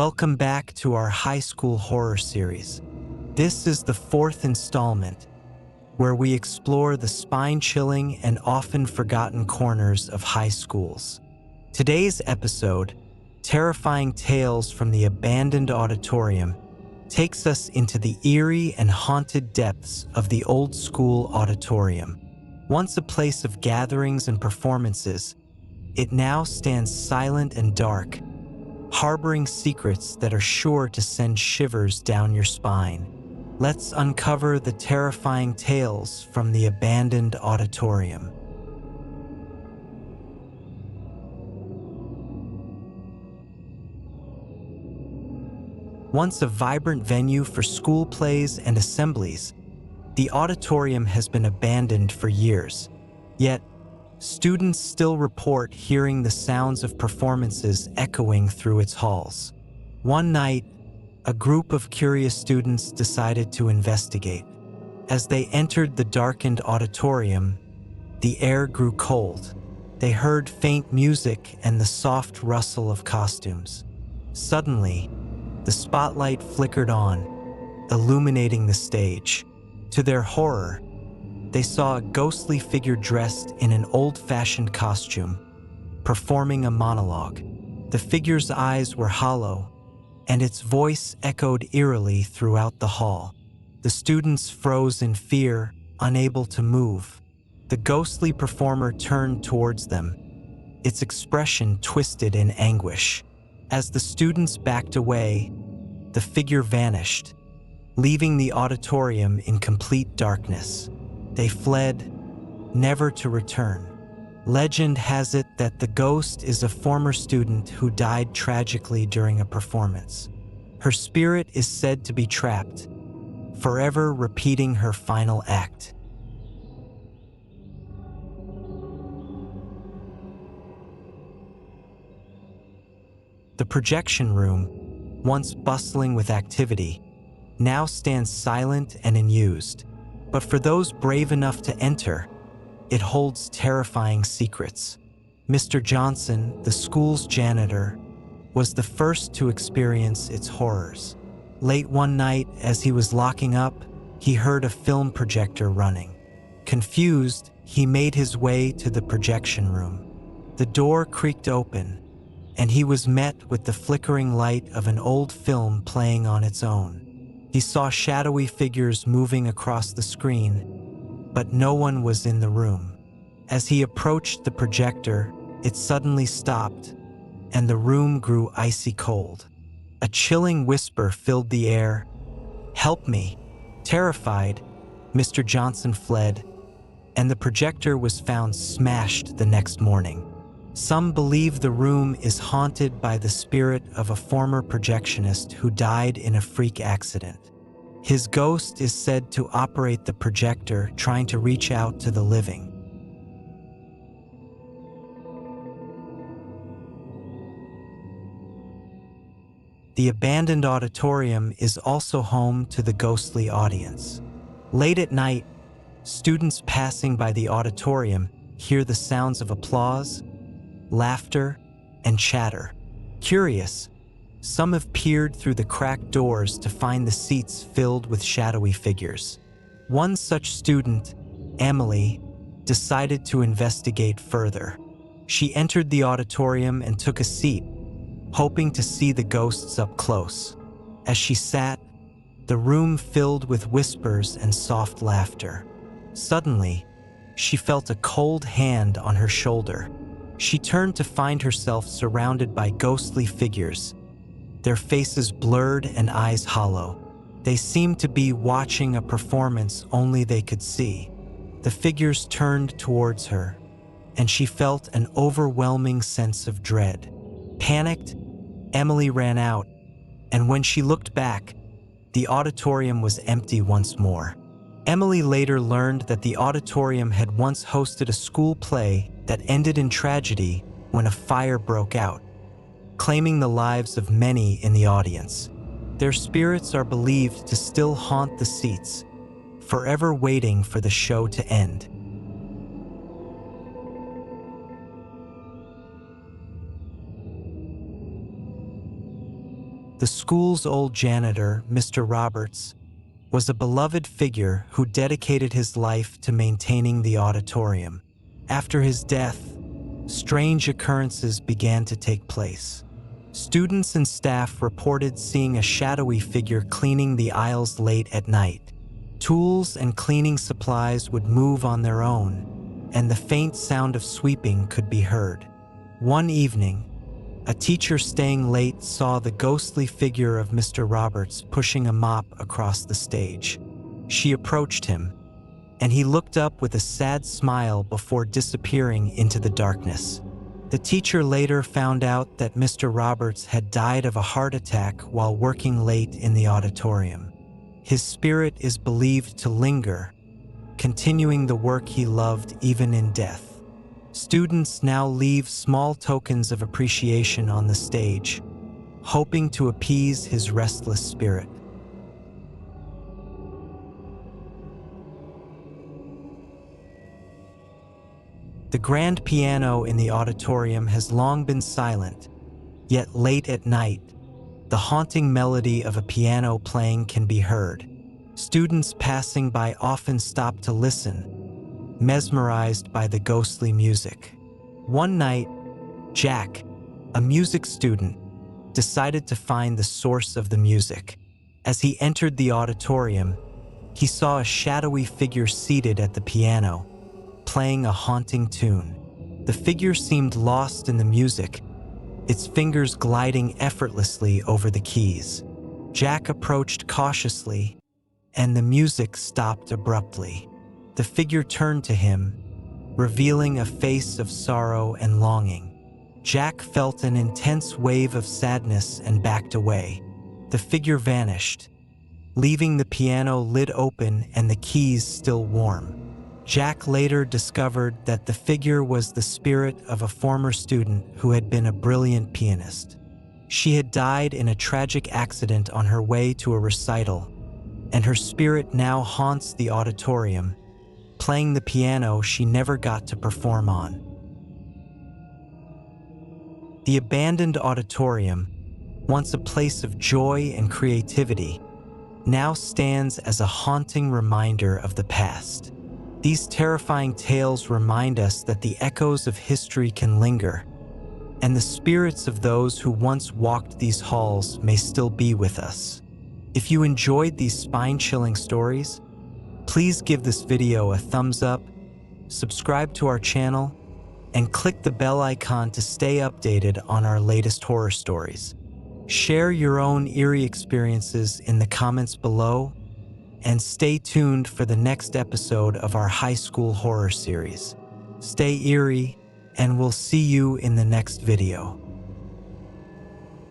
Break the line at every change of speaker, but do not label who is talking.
Welcome back to our high school horror series. This is the fourth installment, where we explore the spine-chilling and often forgotten corners of high schools. Today's episode, Terrifying Tales from the Abandoned Auditorium, takes us into the eerie and haunted depths of the old school auditorium. Once a place of gatherings and performances, it now stands silent and dark, harboring secrets that are sure to send shivers down your spine. Let's uncover the terrifying tales from the abandoned auditorium. Once a vibrant venue for school plays and assemblies, the auditorium has been abandoned for years. Yet, students still report hearing the sounds of performances echoing through its halls. One night, a group of curious students decided to investigate. As they entered the darkened auditorium, the air grew cold. They heard faint music and the soft rustle of costumes. Suddenly, the spotlight flickered on, illuminating the stage. To their horror, they saw a ghostly figure dressed in an old-fashioned costume, performing a monologue. The figure's eyes were hollow, and its voice echoed eerily throughout the hall. The students froze in fear, unable to move. The ghostly performer turned towards them, its expression twisted in anguish. As the students backed away, the figure vanished, leaving the auditorium in complete darkness. They fled, never to return. Legend has it that the ghost is a former student who died tragically during a performance. Her spirit is said to be trapped, forever repeating her final act. The projection room, once bustling with activity, now stands silent and unused. But for those brave enough to enter, it holds terrifying secrets. Mr. Johnson, the school's janitor, was the first to experience its horrors. Late one night, as he was locking up, he heard a film projector running. Confused, he made his way to the projection room. The door creaked open, and he was met with the flickering light of an old film playing on its own. He saw shadowy figures moving across the screen, but no one was in the room. As he approached the projector, it suddenly stopped, and the room grew icy cold. A chilling whisper filled the air. "Help me!" Terrified, Mr. Johnson fled, and the projector was found smashed the next morning. Some believe the room is haunted by the spirit of a former projectionist who died in a freak accident. His ghost is said to operate the projector, trying to reach out to the living. The abandoned auditorium is also home to the ghostly audience. Late at night, students passing by the auditorium hear the sounds of applause, laughter, and chatter. Curious, some have peered through the cracked doors to find the seats filled with shadowy figures. One such student, Emily, decided to investigate further. She entered the auditorium and took a seat, hoping to see the ghosts up close. As she sat, the room filled with whispers and soft laughter. Suddenly, she felt a cold hand on her shoulder. She turned to find herself surrounded by ghostly figures, their faces blurred and eyes hollow. They seemed to be watching a performance only they could see. The figures turned towards her, and she felt an overwhelming sense of dread. Panicked, Emily ran out, and when she looked back, the auditorium was empty once more. Emily later learned that the auditorium had once hosted a school play that ended in tragedy when a fire broke out, claiming the lives of many in the audience. Their spirits are believed to still haunt the seats, forever waiting for the show to end. The school's old janitor, Mr. Roberts, was a beloved figure who dedicated his life to maintaining the auditorium. After his death, strange occurrences began to take place. Students and staff reported seeing a shadowy figure cleaning the aisles late at night. Tools and cleaning supplies would move on their own, and the faint sound of sweeping could be heard. One evening, a teacher staying late saw the ghostly figure of Mr. Roberts pushing a mop across the stage. She approached him, and he looked up with a sad smile before disappearing into the darkness. The teacher later found out that Mr. Roberts had died of a heart attack while working late in the auditorium. His spirit is believed to linger, continuing the work he loved even in death. Students now leave small tokens of appreciation on the stage, hoping to appease his restless spirit. The grand piano in the auditorium has long been silent, yet late at night, the haunting melody of a piano playing can be heard. Students passing by often stop to listen, mesmerized by the ghostly music. One night, Jack, a music student, decided to find the source of the music. As he entered the auditorium, he saw a shadowy figure seated at the piano, playing a haunting tune. The figure seemed lost in the music, its fingers gliding effortlessly over the keys. Jack approached cautiously, and the music stopped abruptly. The figure turned to him, revealing a face of sorrow and longing. Jack felt an intense wave of sadness and backed away. The figure vanished, leaving the piano lid open and the keys still warm. Jack later discovered that the figure was the spirit of a former student who had been a brilliant pianist. She had died in a tragic accident on her way to a recital, and her spirit now haunts the auditorium, playing the piano she never got to perform on. The abandoned auditorium, once a place of joy and creativity, now stands as a haunting reminder of the past. These terrifying tales remind us that the echoes of history can linger, and the spirits of those who once walked these halls may still be with us. If you enjoyed these spine-chilling stories, please give this video a thumbs up, subscribe to our channel, and click the bell icon to stay updated on our latest horror stories. Share your own eerie experiences in the comments below, and stay tuned for the next episode of our high school horror series. Stay eerie, and we'll see you in the next video.